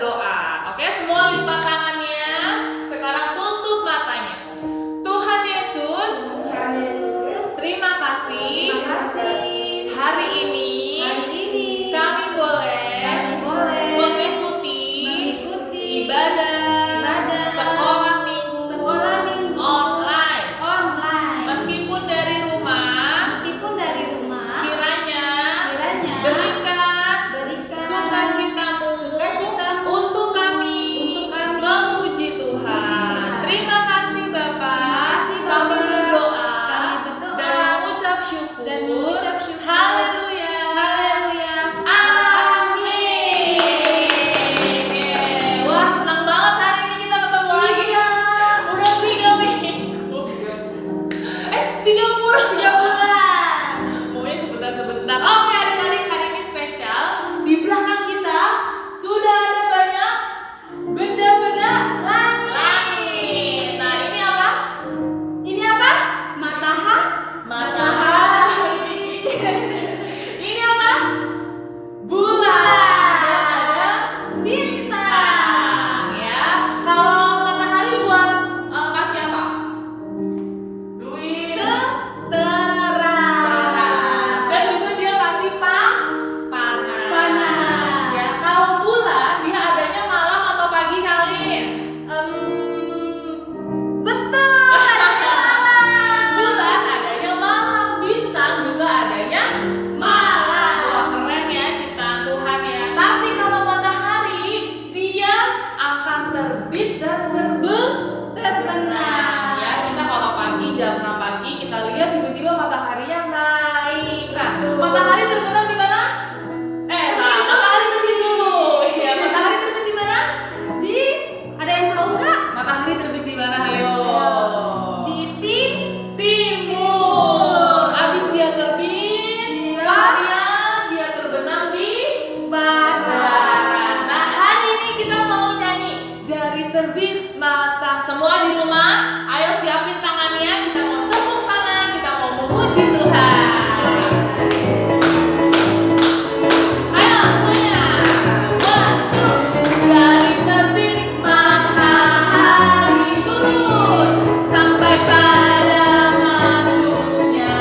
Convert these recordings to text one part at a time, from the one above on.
berdoa. Oke, semua lipat tangannya. Sekarang tutup matanya. Tuhan Yesus, terima kasih. Hari ini kami boleh mengikuti ibadah sekolah minggu online. Meskipun dari rumah, kiranya berikan sukacitamu untuk kami memuji Tuhan. Terima kasih Bapak. Kami berdoa dan mengucap syukur. Haleluya. Amin. Wah, senang banget hari ini kita ketemu lagi. Udah 3 minggu. 3 bulan. Maunya sebentar. Oke, adik-adik, hari ini spesial. Di belakang kita sudah ada banyak benda-benda langit. Nah, ini apa? Matahari. Ini apa? Bulan. Dan ada bintang. Ya, kalau matahari buat kasih apa? Duit. Dan juga dia kasih panas. Ya, kalau bulan dia adanya malam atau pagi kalian? Bulan adanya malam, bintang juga adanya malam. Wah, keren ya ciptaan Tuhan ya. Tapi kalau matahari dia akan terbit dan terbenam. Ya, kita kalau pagi jam 6 pagi kita lihat tiba-tiba matahari yang naik. Nah, matahari terbenam di mana? Matahari terbit dulu. Ya, matahari terbit di mana? Ada yang tahu nggak? Matahari terbit di mana? Ayo. Di Timur. Habis dia terbit, kemudian dia terbenam di barat. Nah, hari ini kita mau nyanyi dari terbit mata. Semua di rumah, ayo siapin tangannya. Kita mau tepuk tangan, kita mau memuji Tuhan. Ayo semuanya. 1, 2. Dari terbit matahari turun sampai pada masuknya.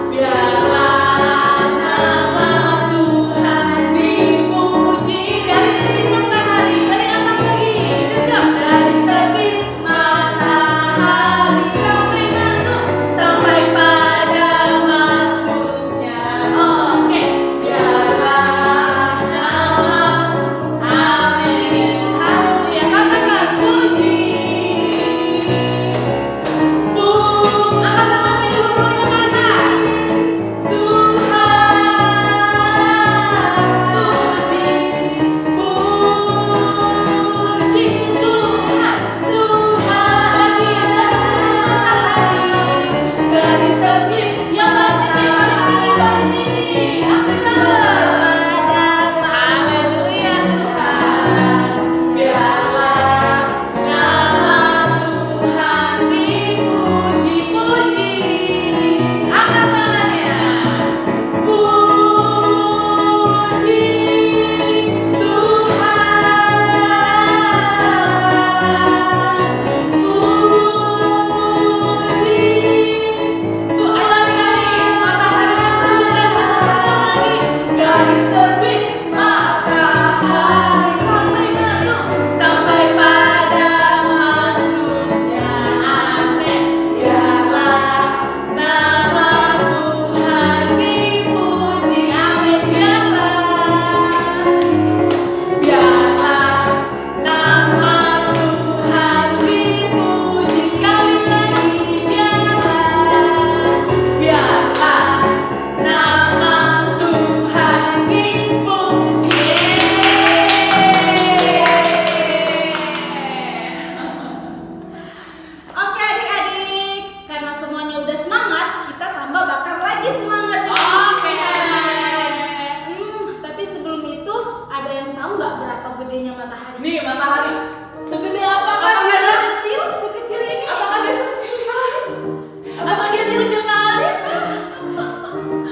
Biarlah nama Tuhan dipuji. Dari terbit matahari, dari atas lagi. Siap. Dari terbit matahari sampai pada masuknya. Oke. Biarlah nama Amin. Haleluya. Katakan puji. Angkat tangannya dua-duanya ke atas. Tuhan puji. Puji Tuhan. Tuhan dari terbit yang paling tinggi. Haleluya Tuhan. Biarlah nama Tuhan dipuji-puji. Angkat tangannya. Puji Tuhan. Puji. Tuh, ayo adik-adik, mataharinya terbit lagi. Dari terbit matahari sampai pada masuknya. Amin. Biarlah nama Tuhan dipuji. Amin. Biarlah nama Tuhan dipuji. Sekali lagi. Biarlah nama Tuhan dipuji. Oke adik-adik, karena semuanya udah semangat, kita tambah bakar lagi semangat. Oke. Tapi sebelum itu, ada yang tahu nggak berapa gedenya matahari? Nih matahari. Segede apa kan Apakah dia? dia kecil, sekecil ini? Apakah dia sekecil kali? Apakah dia sekecil kali?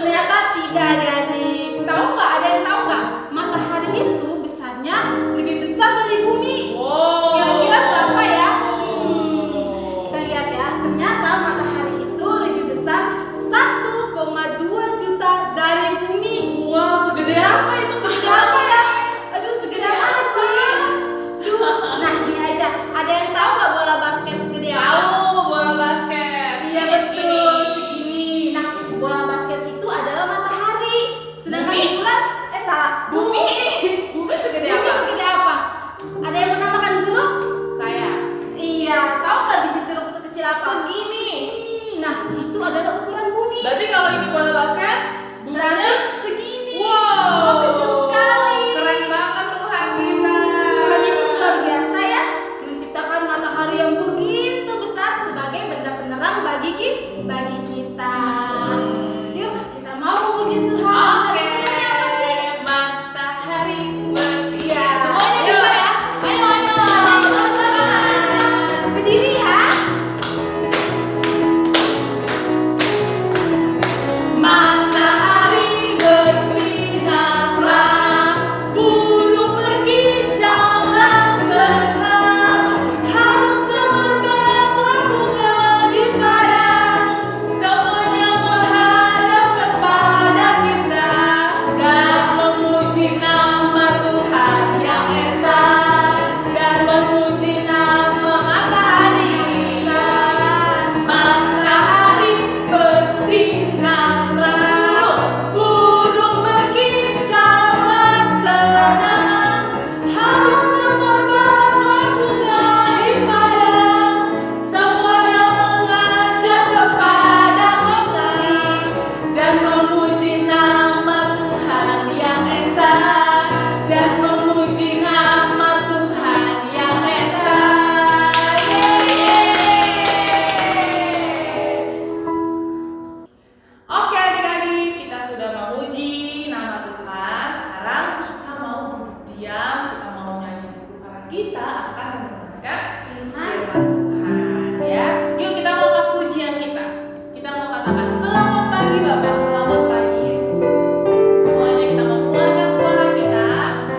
Ternyata tidak adik-adik. Tahu nggak? Ada yang tahu nggak? Matahari itu besarnya lebih besar dari bumi. Wow. Kira-kira berapa ya? Kita lihat ya. Ternyata matahari itu lebih besar 1,2 juta dari bumi. Wow, segede apa itu? Segede apa ya? Aduh, segede apa sih? Nah, gini aja. Ada yang tahu nggak bola basket segede apa? Tahu bola basket. Iya betul, segini. Nah, bola basket itu adalah matahari. Sedangkan Bumi? bulan, salah. Bumi. Bumi segede Bumi apa? segede apa? Ada yang pernah makan jeruk? Saya. Iya, tahu nggak biji jeruk sekecil apa? Segini. Nah, itu adalah ukuran bumi. Berarti kalau ini bola basket, Berarti segini. wow, Kecil sekali. Keren banget Tuhan kita. Tuhan Yesus luar biasa ya, menciptakan matahari yang begitu besar sebagai benda penerang bagi kita. Yuk, kita mau memuji Tuhan. Oke. Apa sih? Matahari bersinar. Iya. Semuanya Yuk. bisa ya? Ayo, ayo. Berdiri ya. Matahari bersinarlah, burung berkicaulah senang, harum semerbaklah bunga di padang, semuanya menghadap kepada kita dan memuji nama Tuhan yang esa, dan memuji nama matahari. Matahari bersinarlah, burung berkicaulah senang, harum semerbaklah bunga di padang, semuanya mengajak kepada memuji dan memuji nama Tuhan yang esa, dan memuji nama Tuhan yang esa. Oke adik-adik, kita sudah memuji nama Tuhan. Sekarang kita mau duduk diam, kita mau nyanyi dulu karena kita akan mendengarkan firman Tuhan ya. Yuk kita mau ke pujian kita. Kita mau katakan selamat pagi Bapak, selamat pagi Yesus. Semuanya kita mau keluarkan suara kita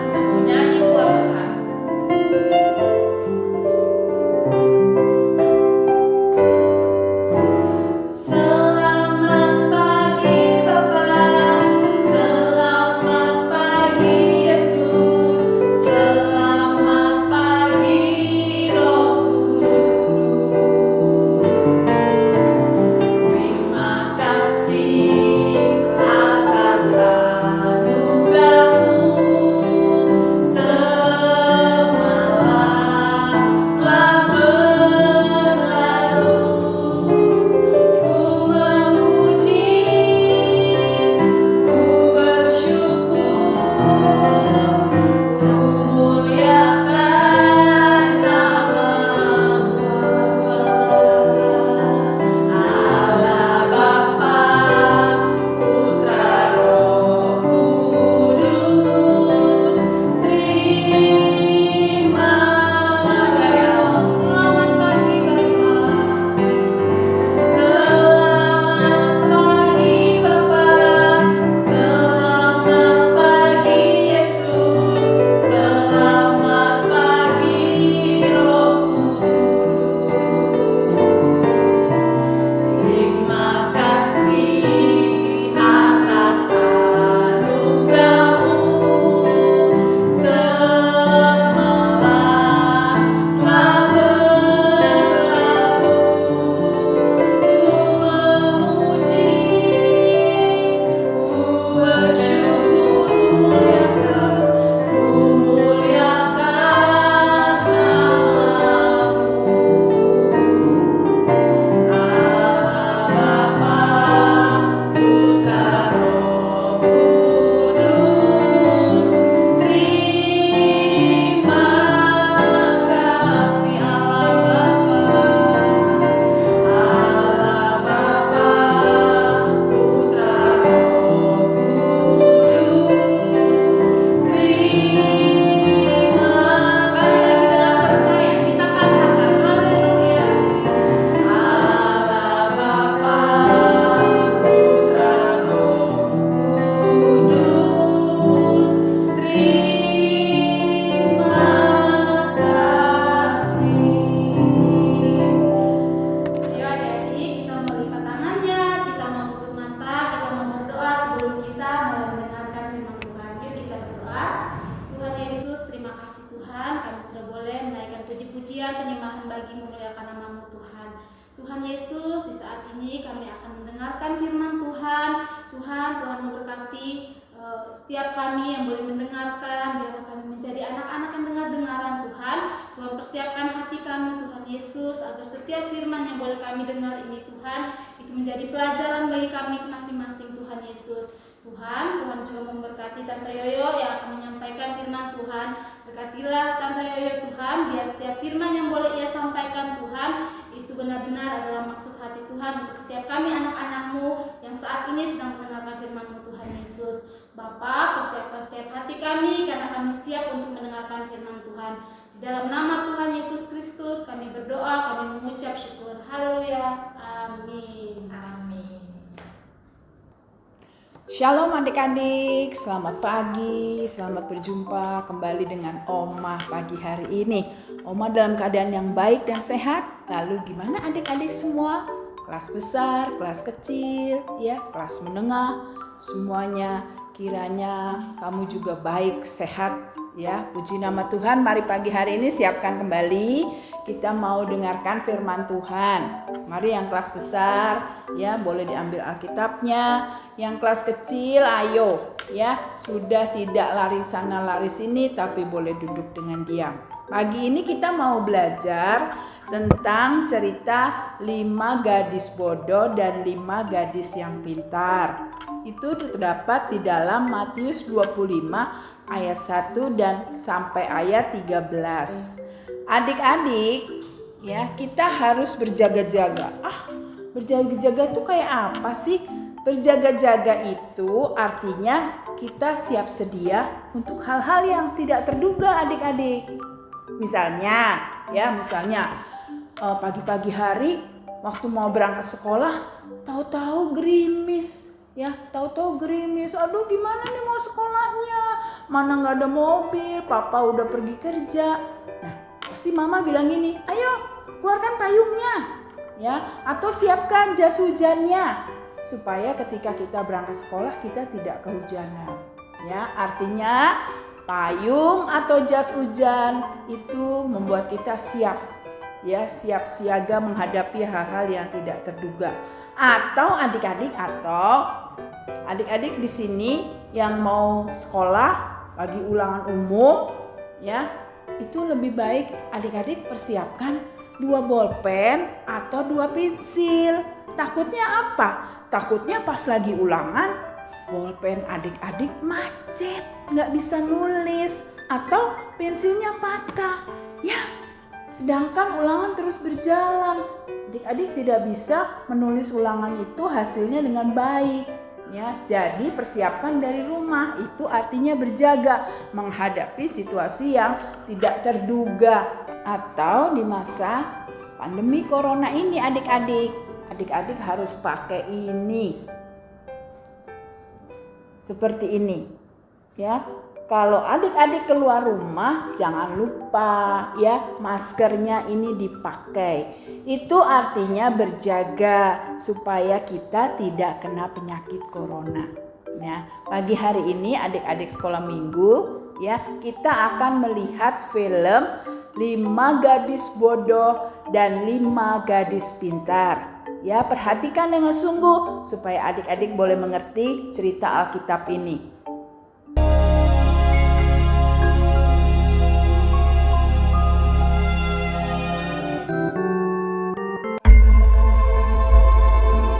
mau nyanyi buat Tuhan. Selamat pagi Bapak, selamat pagi Yesus, selamat pagi Roh boleh menaikkan puji-pujian penyembahan bagi memuliakan nama-Mu Tuhan. Tuhan Yesus, di saat ini kami akan mendengarkan firman Tuhan. Tuhan memberkati setiap kami yang boleh mendengarkan, biarlah kami menjadi anak-anak yang dengar-dengaran Tuhan. Tuhan persiapkan hati kami Tuhan Yesus, agar setiap firman yang boleh kami dengar ini Tuhan, itu menjadi pelajaran bagi kami masing-masing Tuhan Yesus. Tuhan juga memberkati Tante Yoyo yang akan menyampaikan firman Tuhan. Berkatilah Tante Yoyo Tuhan, biar setiap firman yang boleh ia sampaikan Tuhan, itu benar-benar adalah maksud hati Tuhan untuk setiap kami anak-anak-Mu yang saat ini sedang mendengarkan firman-Mu Tuhan Yesus. Bapa, persiapkan setiap hati kami karena kami siap untuk mendengarkan firman Tuhan. Di dalam nama Tuhan Yesus Kristus kami berdoa, kami mengucap syukur. Haleluya. Amin. Amin. Shalom adik-adik, selamat pagi, selamat berjumpa kembali dengan Oma pagi hari ini. Oma dalam keadaan yang baik dan sehat. Lalu gimana adik-adik semua? Kelas besar, kelas kecil, ya, kelas menengah, semuanya kiranya kamu juga baik, sehat, ya. Puji nama Tuhan. Mari pagi hari ini siapkan kembali. Kita mau dengarkan firman Tuhan. Mari yang kelas besar, ya, boleh diambil Alkitabnya. Yang kelas kecil, ayo, ya, sudah tidak lari sana lari sini, tapi boleh duduk dengan diam. Pagi ini kita mau belajar tentang cerita 5 gadis bodoh dan 5 gadis yang pintar. Itu terdapat di dalam Matius 25 ayat 1 dan sampai ayat 13. Adik-adik, ya, kita harus berjaga-jaga. Berjaga-jaga itu kayak apa sih? Berjaga-jaga itu artinya kita siap sedia untuk hal-hal yang tidak terduga adik-adik. Misalnya pagi-pagi hari waktu mau berangkat sekolah, tahu-tahu gerimis. Aduh, gimana nih mau sekolahnya? Mana nggak ada mobil, papa udah pergi kerja. Nah, pasti mama bilang gini, ayo keluarkan payungnya, ya, atau siapkan jas hujannya, supaya ketika kita berangkat sekolah kita tidak kehujanan. Ya, artinya payung atau jas hujan itu membuat kita siap, ya, siap siaga menghadapi hal-hal yang tidak terduga. Atau adik-adik di sini yang mau sekolah lagi ulangan umum, ya, itu lebih baik adik-adik persiapkan 2 bolpen atau 2 pensil. Takutnya apa? Takutnya pas lagi ulangan bolpen adik-adik macet, nggak bisa nulis, atau pensilnya patah, ya. Sedangkan ulangan terus berjalan, adik-adik tidak bisa menulis ulangan itu hasilnya dengan baik, ya. Jadi persiapkan dari rumah, itu artinya berjaga menghadapi situasi yang tidak terduga. Atau di masa pandemi corona ini adik-adik harus pakai ini. Seperti ini, ya. Kalau adik-adik keluar rumah, jangan lupa, ya, maskernya ini dipakai. Itu artinya berjaga supaya kita tidak kena penyakit corona. Ya, pagi hari ini adik-adik sekolah minggu, ya, kita akan melihat film 5 gadis bodoh dan 5 gadis pintar. Ya, perhatikan dengan sungguh supaya adik-adik boleh mengerti cerita Alkitab ini.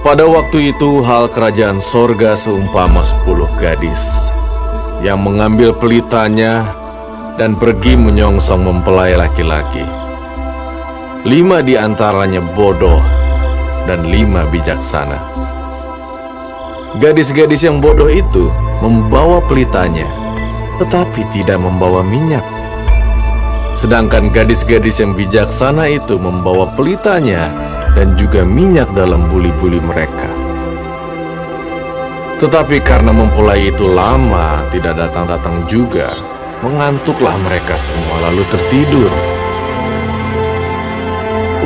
Pada waktu itu hal kerajaan sorga seumpama 10 gadis yang mengambil pelitanya dan pergi menyongsong mempelai laki-laki. 5 di antaranya bodoh dan 5 bijaksana. Gadis-gadis yang bodoh itu membawa pelitanya, tetapi tidak membawa minyak. Sedangkan gadis-gadis yang bijaksana itu membawa pelitanya dan juga minyak dalam buli-buli mereka. Tetapi karena mempelai itu lama tidak datang-datang juga, mengantuklah mereka semua lalu tertidur.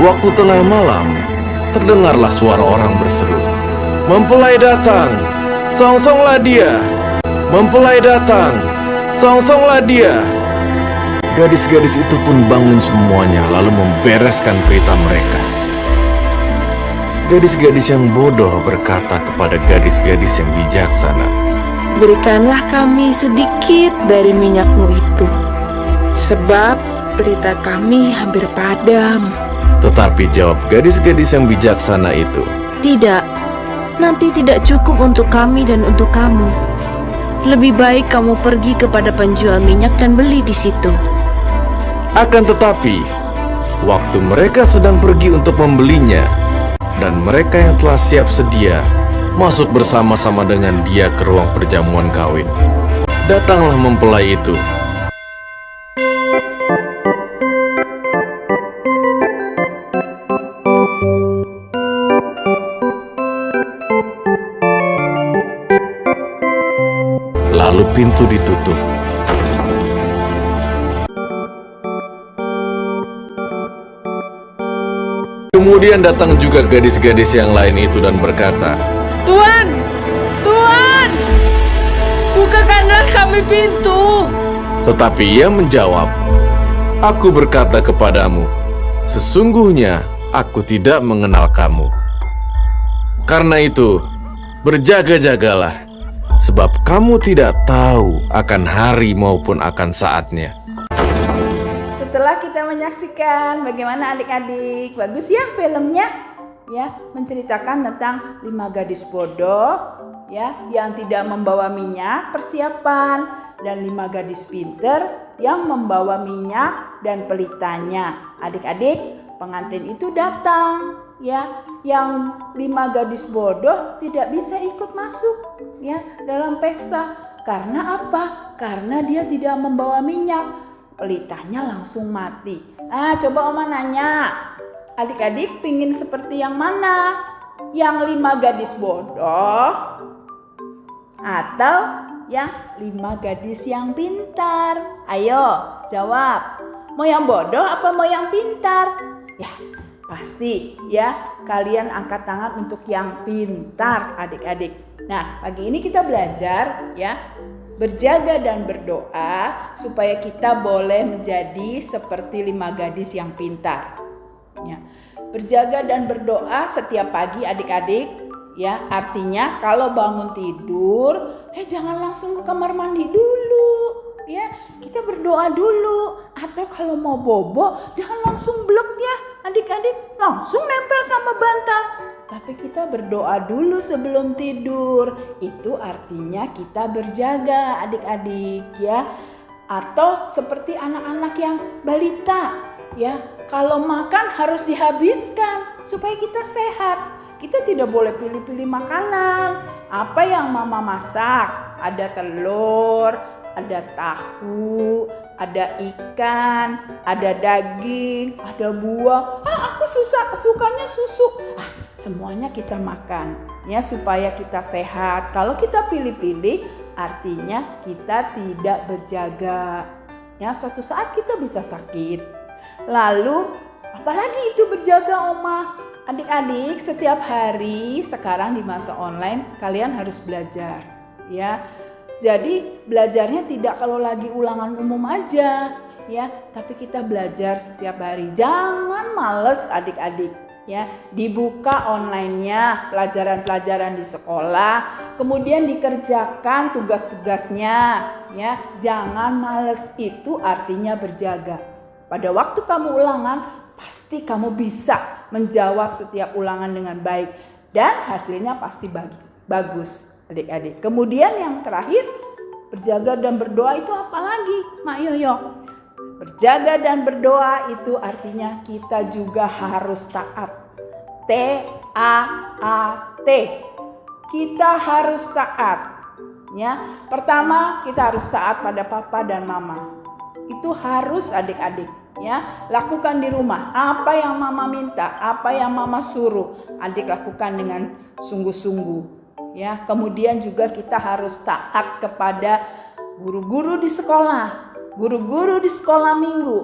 Waktu tengah malam, terdengarlah suara orang berseru, "Mempelai datang, songsonglah dia! Mempelai datang, songsonglah dia!" Gadis-gadis itu pun bangun semuanya lalu membereskan pelita mereka. Gadis-gadis yang bodoh berkata kepada gadis-gadis yang bijaksana, "Berikanlah kami sedikit dari minyakmu itu, sebab pelita kami hampir padam." Tetapi jawab gadis-gadis yang bijaksana itu, "Tidak, nanti tidak cukup untuk kami dan untuk kamu. Lebih baik kamu pergi kepada penjual minyak dan beli di situ." Akan tetapi, waktu mereka sedang pergi untuk membelinya, dan mereka yang telah siap sedia masuk bersama-sama dengan dia ke ruang perjamuan kawin, datanglah mempelai itu. Lalu pintu ditutup. Kemudian datang juga gadis-gadis yang lain itu dan berkata, "Tuan, Tuan, bukakanlah kami pintu." Tetapi ia menjawab, "Aku berkata kepadamu, sesungguhnya aku tidak mengenal kamu. Karena itu, berjaga-jagalah, sebab kamu tidak tahu akan hari maupun akan saatnya." Setelah kita menyaksikan bagaimana adik-adik, bagus ya filmnya, ya, menceritakan tentang 5 gadis bodoh, ya, yang tidak membawa minyak persiapan, dan 5 gadis pinter yang membawa minyak dan pelitanya. Adik-adik, pengantin itu datang, ya, yang 5 gadis bodoh tidak bisa ikut masuk, ya, dalam pesta. Karena apa? Karena dia tidak membawa minyak. Pelitanya langsung mati. Coba Oma nanya, adik-adik pingin seperti yang mana? Yang 5 gadis bodoh atau yang 5 gadis yang pintar? Ayo jawab. Mau yang bodoh apa mau yang pintar? Ya pasti ya kalian angkat tangan untuk yang pintar, adik-adik. Nah, pagi ini kita belajar ya, berjaga dan berdoa supaya kita boleh menjadi seperti 5 gadis yang pintar. Ya. Berjaga dan berdoa setiap pagi adik-adik, ya, artinya kalau bangun tidur, jangan langsung ke kamar mandi dulu, ya. Kita berdoa dulu, atau kalau mau bobo jangan langsung blok ya, adik-adik, langsung nempel sama bantal. Tapi kita berdoa dulu sebelum tidur. Itu artinya kita berjaga adik-adik ya. Atau seperti anak-anak yang balita ya. Kalau makan harus dihabiskan supaya kita sehat. Kita tidak boleh pilih-pilih makanan. Apa yang mama masak? Ada telur, ada tahu, ada ikan, ada daging, ada buah. Aku sukanya susu. Semuanya kita makan ya supaya kita sehat. Kalau kita pilih-pilih artinya kita tidak berjaga. Ya, suatu saat kita bisa sakit. Lalu apalagi itu berjaga, Oma? Adik-adik, setiap hari sekarang di masa online kalian harus belajar ya. Jadi belajarnya tidak kalau lagi ulangan umum aja ya, tapi kita belajar setiap hari. Jangan males adik-adik ya. Dibuka online-nya, pelajaran-pelajaran di sekolah, kemudian dikerjakan tugas-tugasnya ya. Jangan males, itu artinya berjaga. Pada waktu kamu ulangan, pasti kamu bisa menjawab setiap ulangan dengan baik dan hasilnya pasti bagus. Adik-adik. Kemudian yang terakhir, berjaga dan berdoa itu apa lagi, Mak Yoyo? Berjaga dan berdoa itu artinya kita juga harus taat. T-A-A-T. Kita harus taat. Ya, pertama kita harus taat pada papa dan mama. Itu harus adik-adik. Ya, lakukan di rumah. Apa yang mama minta, apa yang mama suruh, adik lakukan dengan sungguh-sungguh. Ya, kemudian juga kita harus taat kepada guru-guru di sekolah, guru-guru di sekolah minggu.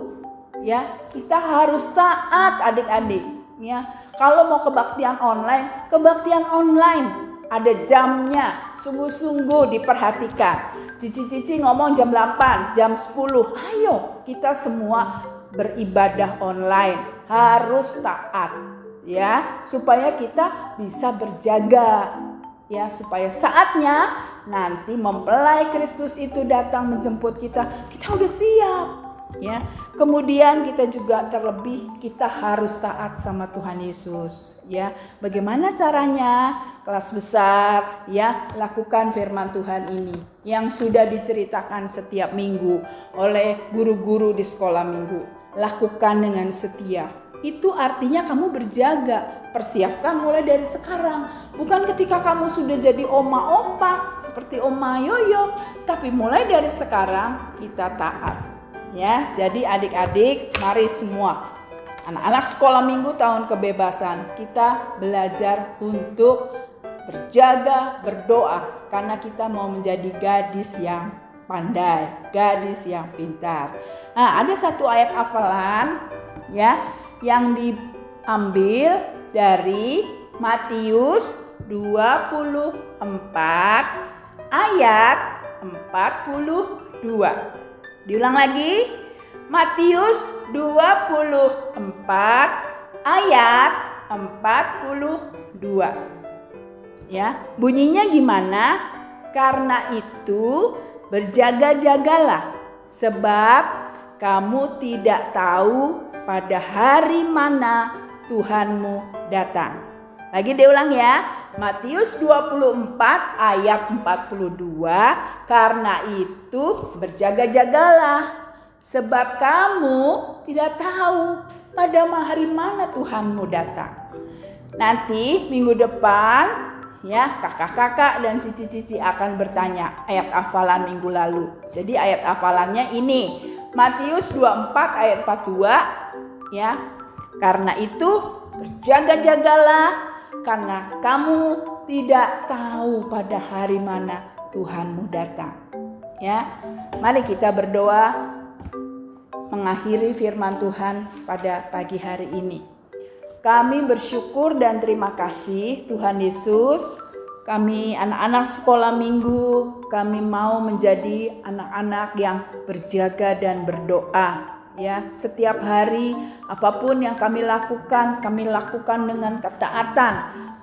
Ya, kita harus taat adik-adik. Ya, kalau mau kebaktian online ada jamnya, sungguh-sungguh diperhatikan. Cici-cici ngomong jam 8, jam 10. Ayo kita semua beribadah online. Harus taat ya, supaya kita bisa berjaga ya, supaya saatnya nanti mempelai Kristus itu datang menjemput kita udah siap ya. Kemudian kita juga terlebih kita harus taat sama Tuhan Yesus ya. Bagaimana caranya? Kelas besar ya, lakukan firman Tuhan ini yang sudah diceritakan setiap minggu oleh guru-guru di sekolah minggu. Lakukan dengan setia. Itu artinya kamu berjaga. Persiapkan mulai dari sekarang. Bukan ketika kamu sudah jadi oma opa seperti oma Yoyo, tapi mulai dari sekarang kita taat. Ya, jadi adik-adik, mari semua anak-anak sekolah minggu tahun kebebasan kita belajar untuk berjaga, berdoa karena kita mau menjadi gadis yang pandai, gadis yang pintar. Nah, ada satu ayat hafalan ya yang diambil dari Matius 24 ayat 42. Diulang lagi, Matius 24 ayat 42. Ya, bunyinya gimana? Karena itu berjaga-jagalah, sebab kamu tidak tahu pada hari mana Tuhanmu datang. Lagi diulang ya, Matius 24 ayat 42, karena itu berjaga-jagalah, sebab kamu tidak tahu pada hari mana Tuhanmu datang. Nanti minggu depan ya, kakak-kakak dan cici-cici akan bertanya ayat hafalan minggu lalu. Jadi ayat hafalannya ini, Matius 24 ayat 42 ya. Karena itu berjaga-jagalah, karena kamu tidak tahu pada hari mana Tuhanmu datang. Ya, mari kita berdoa mengakhiri firman Tuhan pada pagi hari ini. Kami bersyukur dan terima kasih Tuhan Yesus. Kami anak-anak sekolah minggu, kami mau menjadi anak-anak yang berjaga dan berdoa. Ya, setiap hari apapun yang kami lakukan dengan ketaatan.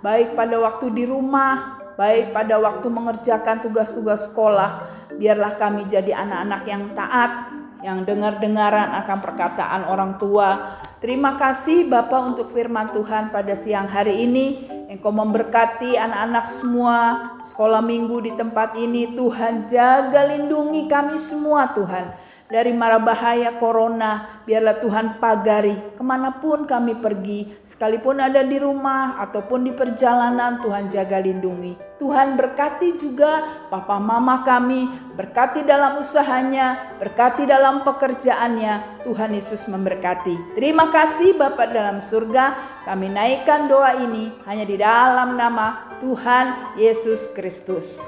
Baik pada waktu di rumah, baik pada waktu mengerjakan tugas-tugas sekolah. Biarlah kami jadi anak-anak yang taat, yang dengar-dengaran akan perkataan orang tua. Terima kasih Bapa untuk firman Tuhan pada siang hari ini. Engkau memberkati anak-anak semua sekolah minggu di tempat ini. Tuhan jaga lindungi kami semua Tuhan. Dari mara bahaya corona, biarlah Tuhan pagari kemanapun kami pergi. Sekalipun ada di rumah ataupun di perjalanan, Tuhan jaga lindungi. Tuhan berkati juga papa mama kami, berkati dalam usahanya, berkati dalam pekerjaannya. Tuhan Yesus memberkati. Terima kasih Bapa dalam surga, kami naikkan doa ini hanya di dalam nama Tuhan Yesus Kristus.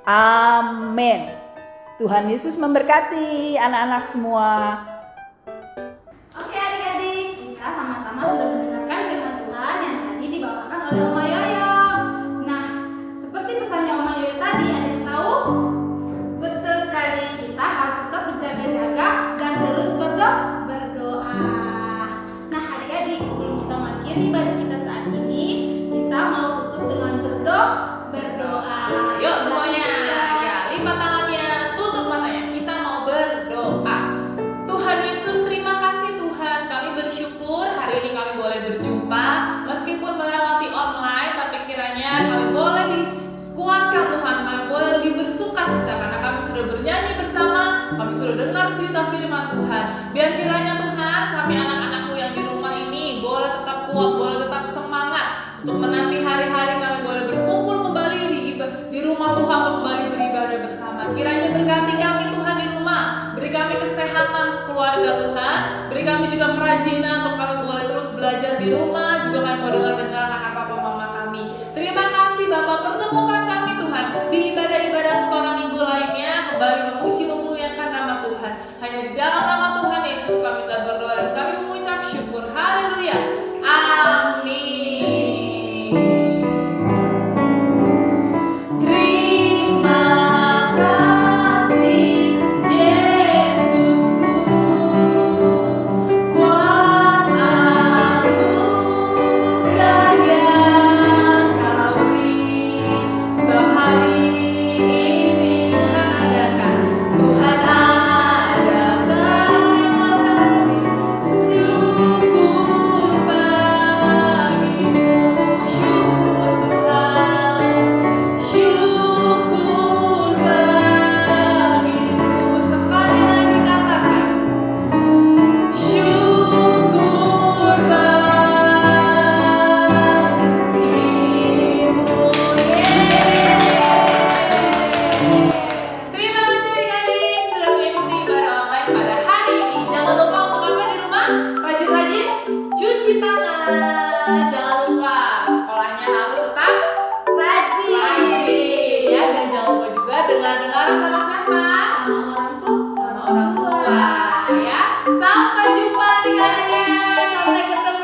Amin. Tuhan Yesus memberkati anak-anak semua. Oke adik-adik, kita sama-sama sudah mendengarkan firman Tuhan yang tadi dibawakan oleh Oma Yoyo. Nah, seperti pesannya Oma Yoyo tadi, ada yang tahu? Betul sekali, kita harus tetap berjaga-jaga dan terus berdoa. Nah adik-adik, sebelum kita mengakhiri ibadah kita saat ini, kita mau tutup dengan berdoa. Yuk semuanya, ya, lipat tangannya, tutup matanya, kita mau berdoa. Tuhan Yesus, terima kasih Tuhan, kami bersyukur hari ini kami boleh berjumpa, meskipun melewati online, tapi kiranya kami boleh dikuatkan Tuhan, kami boleh lebih bersukacita karena kami sudah bernyanyi bersama, kami sudah dengar cerita firman Tuhan. Biar kiranya Tuhan, kami anak-anakmu yang di rumah ini boleh tetap kuat, boleh tetap semangat untuk menanti hari-hari kami boleh berkumpul kembali di rumah Tuhan untuk kembali beribadah bersama. Kiranya berkati kami Tuhan di rumah, beri kami kesehatan sekeluarga Tuhan, beri kami juga kerajinan untuk kami boleh terus belajar di rumah, juga kami mau dengar akan papa mama kami. Terima kasih Bapak, pertemukan kami Tuhan di ibadah-ibadah sekolah minggu lainnya, kembali memuji memuliakan nama Tuhan. Hanya di dalam nama Tuhan Yesus kami telah berdoa dan kami mengucap syukur. Haleluya. Amin. Terima kasih. Jangan lupa sekolahnya harus tetap rajin ya, dan jangan lupa juga dengar-dengaran sama siapa? Sama orang tua. Ya. Sampai jumpa adik-adik. Sampai ketemu